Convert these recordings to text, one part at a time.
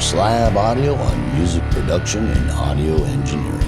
Doc Slab Audio on music production and audio engineering.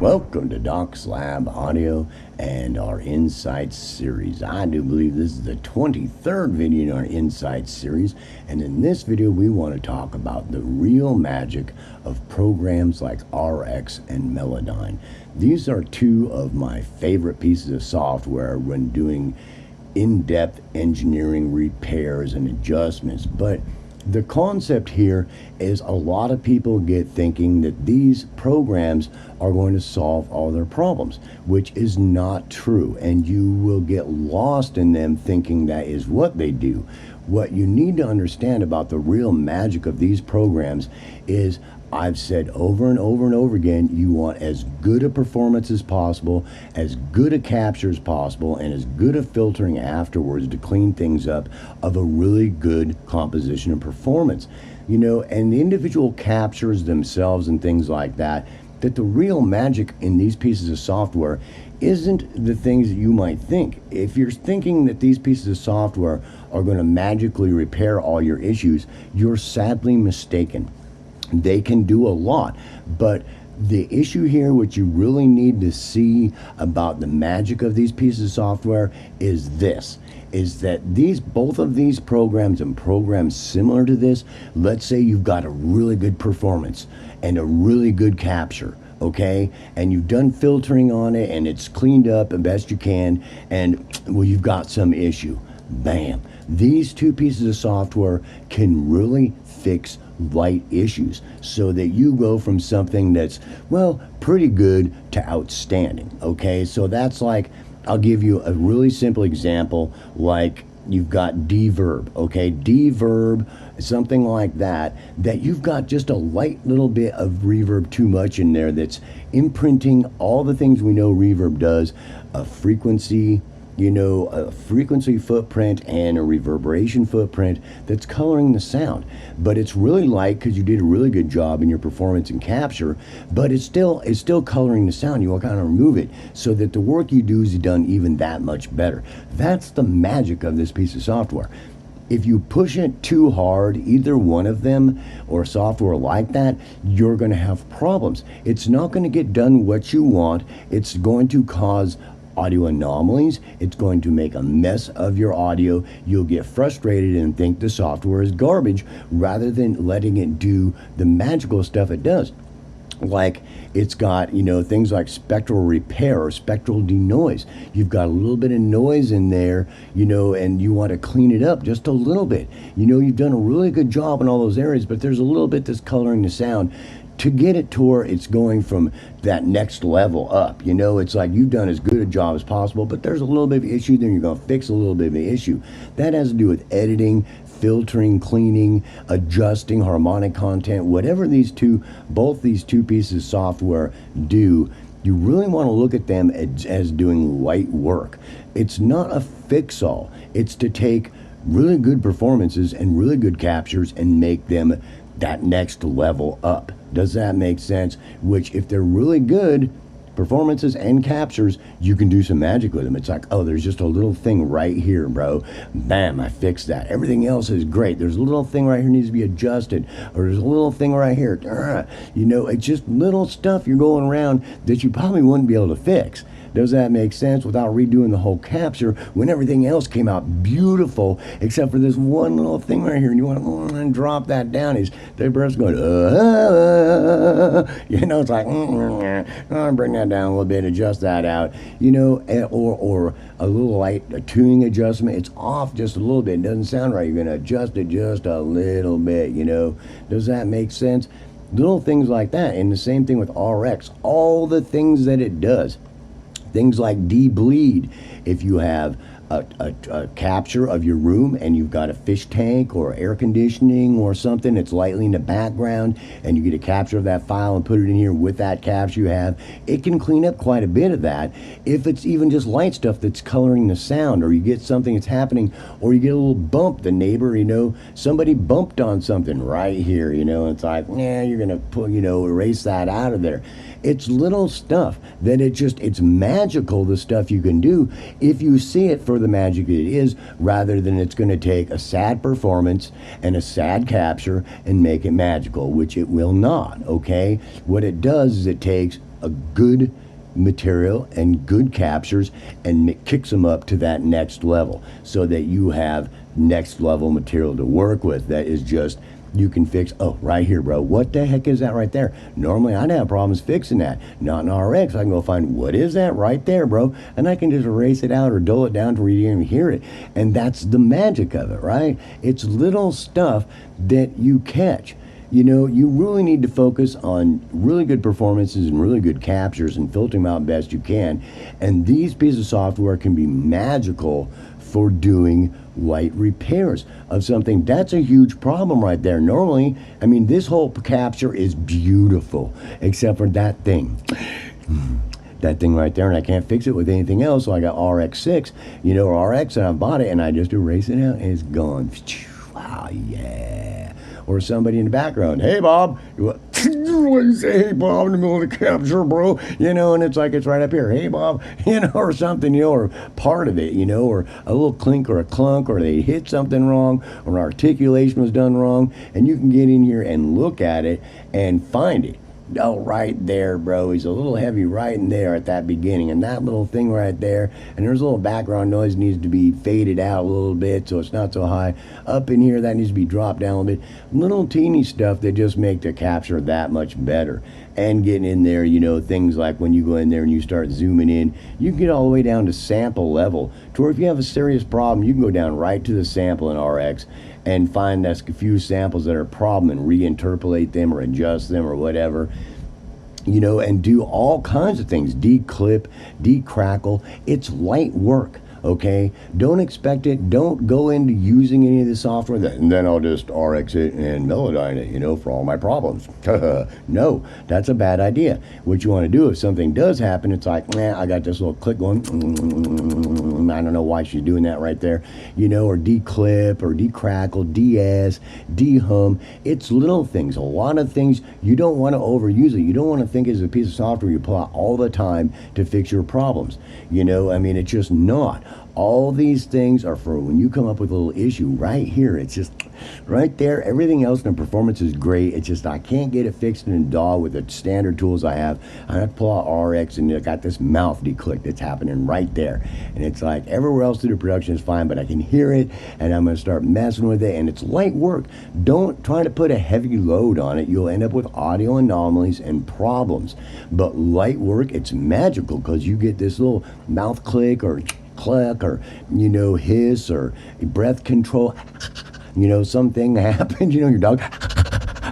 Welcome to Doc Slab Audio and our Insights series. I do believe this is the 23rd video in our Insights series, and in this video we want to talk about the real magic of programs like RX and Melodyne. These are two of my favorite pieces of software when doing in-depth engineering repairs and adjustments, but the concept here is a lot of people get thinking that these programs are going to solve all their problems, which is not true, and you will get lost in them thinking that is what they do. What you need to understand about the real magic of these programs is, I've said over and over and over again, you want as good a performance as possible, as good a capture as possible, and as good a filtering afterwards to clean things up of a really good composition and performance. You know, and the individual captures themselves and things like that, that the real magic in these pieces of software isn't the things that you might think. If you're thinking that these pieces of software are going to magically repair all your issues, you're sadly mistaken. They can do a lot, but the issue here, what you really need to see about the magic of these pieces of software is this, is that both of these programs and programs similar to this, let's say you've got a really good performance and a really good capture, okay, and you've done filtering on it and it's cleaned up the best you can, and well, you've got some issue. Bam. These two pieces of software can really fix light issues so that you go from something that's, well, pretty good to outstanding. Okay, so that's like, I'll give you a really simple example, like you've got deverb, okay, deverb, something like that you've got just a light little bit of reverb too much in there that's imprinting all the things we know reverb does, a frequency, you know, a frequency footprint and a reverberation footprint that's coloring the sound. But it's really light because you did a really good job in your performance and capture, but it's still coloring the sound. You want to kind of remove it so that the work you do is done even that much better. That's the magic of this piece of software. If you push it too hard, either one of them or software like that, you're going to have problems. It's not going to get done what you want. It's going to cause audio anomalies. It's going to make a mess of your audio. You'll get frustrated and think the software is garbage rather than letting it do the magical stuff it does. Like it's got, you know, things like spectral repair or spectral denoise. You've got a little bit of noise in there, you know, and you want to clean it up just a little bit. You know, you've done a really good job in all those areas, but there's a little bit that's coloring the sound. To get it to where it's going from that next level up, you know, it's like you've done as good a job as possible, but there's a little bit of issue, then you're going to fix a little bit of the issue. That has to do with editing, filtering, cleaning, adjusting harmonic content, whatever both these two pieces of software do. You really want to look at them as doing light work. It's not a fix-all. It's to take really good performances and really good captures and make them that next level up. Does that make sense? Which, if they're really good performances and captures, you can do some magic with them. It's like, oh, there's just a little thing right here, bro. Bam, I fixed that. Everything else is great. There's a little thing right here needs to be adjusted, or there's a little thing right here. You know, it's just little stuff you're going around that you probably wouldn't be able to fix. Does that make sense? Without redoing the whole capture when everything else came out beautiful, except for this one little thing right here, and you want to drop that down. The bird's going, you know, it's like, bring that down a little bit, adjust that out, you know, or a little light tuning adjustment. It's off just a little bit. It doesn't sound right. You're going to adjust it just a little bit, you know. Does that make sense? Little things like that. And the same thing with RX, all the things that it does. Things like de-bleed. If you have a capture of your room and you've got a fish tank or air conditioning or something that's lightly in the background, and you get a capture of that file and put it in here with that capture you have, it can clean up quite a bit of that. If it's even just light stuff that's coloring the sound, or you get something that's happening, or you get a little bump, the neighbor, somebody bumped on something right here, it's like, nah, you're gonna put, erase that out of there. It's little stuff that it's magical, the stuff you can do if you see it for the magic it is, rather than it's going to take a sad performance and a sad capture and make it magical, which it will not, okay? What it does is it takes a good material and good captures and it kicks them up to that next level, so that you have next level material to work with that is just, you can fix. Oh, right here, bro, what the heck is that right there? Normally I'd have problems fixing that. Not in RX. I can go find, what is that right there, bro, and I can just erase it out or dull it down to where you don't even hear it. And that's the magic of it, right? It's little stuff that you catch. You really need to focus on really good performances and really good captures and filtering them out best you can. And these pieces of software can be magical for doing light repairs of something. That's a huge problem right there. Normally, this whole capture is beautiful, except for that thing. That thing right there, and I can't fix it with anything else, so I got RX6, or RX, and I bought it, and I just erase it out, and it's gone. Wow, yeah. Or somebody in the background, hey, Bob. You say, hey, Bob, in the middle of the capture, bro. And it's like, it's right up here. Hey, Bob, or something, or part of it, or a little clink or a clunk, or they hit something wrong, or articulation was done wrong. And you can get in here and look at it and find it. Oh, right there, bro. He's a little heavy right in there at that beginning. And that little thing right there, and there's a little background noise needs to be faded out a little bit so it's not so high. Up in here, that needs to be dropped down a little bit. Little teeny stuff that just make the capture that much better. And getting in there, things like when you go in there and you start zooming in, you can get all the way down to sample level. To where if you have a serious problem, you can go down right to the sample in RX and find a few samples that are a problem and reinterpolate them or adjust them or whatever, and do all kinds of things. Declip, decrackle. It's light work. Okay, don't expect it. Don't go into using any of the software and then I'll just RX it and Melodyne it, for all my problems. No, that's a bad idea. What you want to do if something does happen, it's like, I got this little click going. I don't know why she's doing that right there, or declip or decrackle, de-ess, de-hum. It's little things. A lot of things you don't want to overuse it. You don't want to think it's a piece of software you pull out all the time to fix your problems. It's just not. All these things are for when you come up with a little issue right here. It's just right there. Everything else in the performance is great. It's just I can't get it fixed in DAW with the standard tools I have. I have to pull out RX and I got this mouth declick that's happening right there. And it's like everywhere else through the production is fine, but I can hear it and I'm going to start messing with it. And it's light work. Don't try to put a heavy load on it. You'll end up with audio anomalies and problems. But light work, it's magical because you get this little mouth click or click or hiss or breath control, something happened, your dog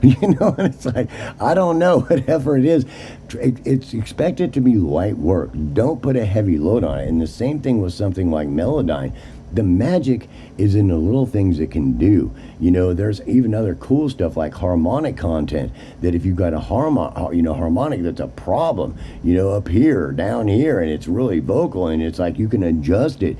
and it's like, I don't know, whatever it is, it's expected to be light work. Don't put a heavy load on it. And the same thing with something like Melodyne. The magic is in the little things it can do. There's even other cool stuff like harmonic content, that if you've got a harmonic that's a problem, up here or down here, and it's really vocal, and it's like you can adjust it.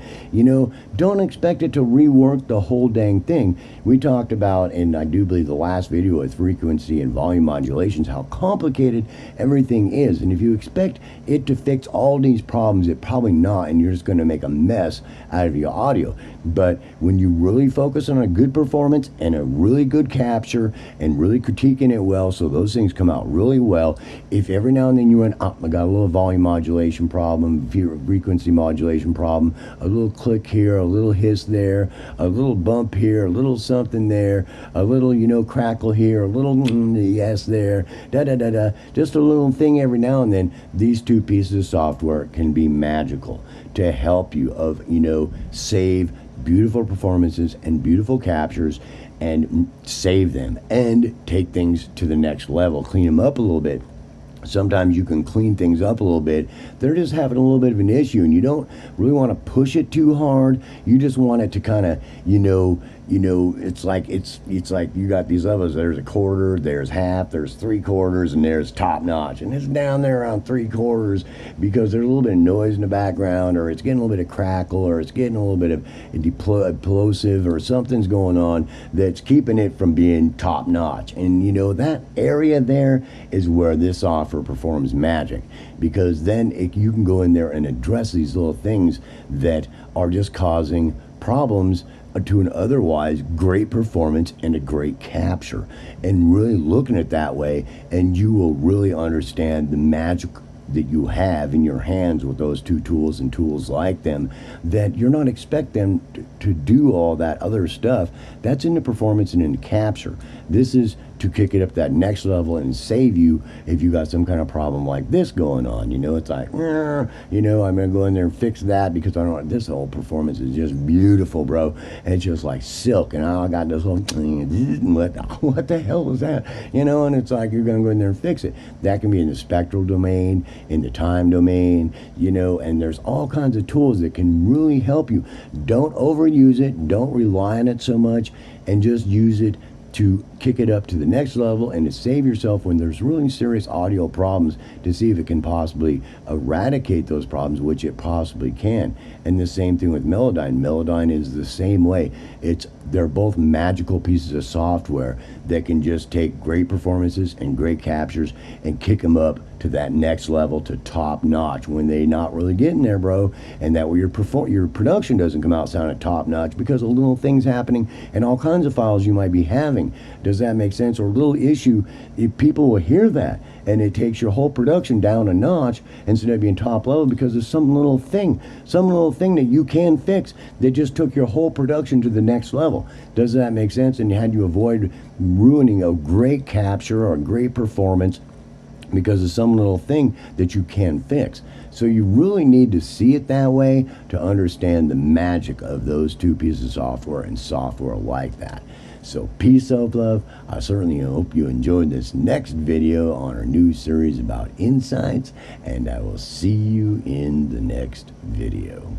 Don't expect it to rework the whole dang thing. We talked about, and I do believe the last video with frequency and volume modulations, how complicated everything is. And if you expect it to fix all these problems, it probably not, and you're just going to make a mess out of your audio. But when you really focus on a good performance and a really good capture and really critiquing it well, so those things come out really well, if every now and then you run, I got a little volume modulation problem, frequency modulation problem, a little click here, a little hiss there, a little bump here, a little something there, a little, crackle here, a little yes there, da-da-da-da, just a little thing every now and then, these two pieces of software can be magical to help you save beautiful performances and beautiful captures and save them and take things to the next level, clean them up a little bit. Sometimes you can clean things up a little bit. They're just having a little bit of an issue, and you don't really want to push it too hard. You just want it to kind of, it's like you got these levels. There's a quarter, there's half, there's 3/4, and there's top notch, and it's down there around 3/4 because there's a little bit of noise in the background, or it's getting a little bit of crackle, or it's getting a little bit of plosive, or something's going on that's keeping it from being top notch. And that area there is where this software performs magic, because then you can go in there and address these little things that are just causing problems to an otherwise great performance and a great capture. And really looking at it that way, and you will really understand the magic that you have in your hands with those two tools and tools like them, that you're not expect them to do all that other stuff. That's in the performance and in the capture. This is to kick it up that next level and save you if you got some kind of problem like this going on. It's like, I'm gonna go in there and fix that because I don't want this. Whole performance is just beautiful, bro. And it's just like silk, and I got this little what the hell was that? And it's like you're gonna go in there and fix it. That can be in the spectral domain, in the time domain, and there's all kinds of tools that can really help you. Don't overuse it, don't rely on it so much, and just use it to kick it up to the next level and to save yourself when there's really serious audio problems, to see if it can possibly eradicate those problems, which it possibly can. And the same thing with Melodyne. Melodyne is the same way. They're both magical pieces of software that can just take great performances and great captures and kick them up to that next level, to top notch, when they not really getting there, bro. And that way your production doesn't come out sounding top notch because of little things happening and all kinds of files you might be having. Does that make sense? Or a little issue, if people will hear that, and it takes your whole production down a notch instead of being top level because of some little thing that you can fix that just took your whole production to the next level. Does that make sense? And had you avoid ruining a great capture or a great performance because of some little thing that you can fix. So you really need to see it that way to understand the magic of those two pieces of software and software like that. So peace out, love. I certainly hope you enjoyed this next video on our new series about insights, and I will see you in the next video.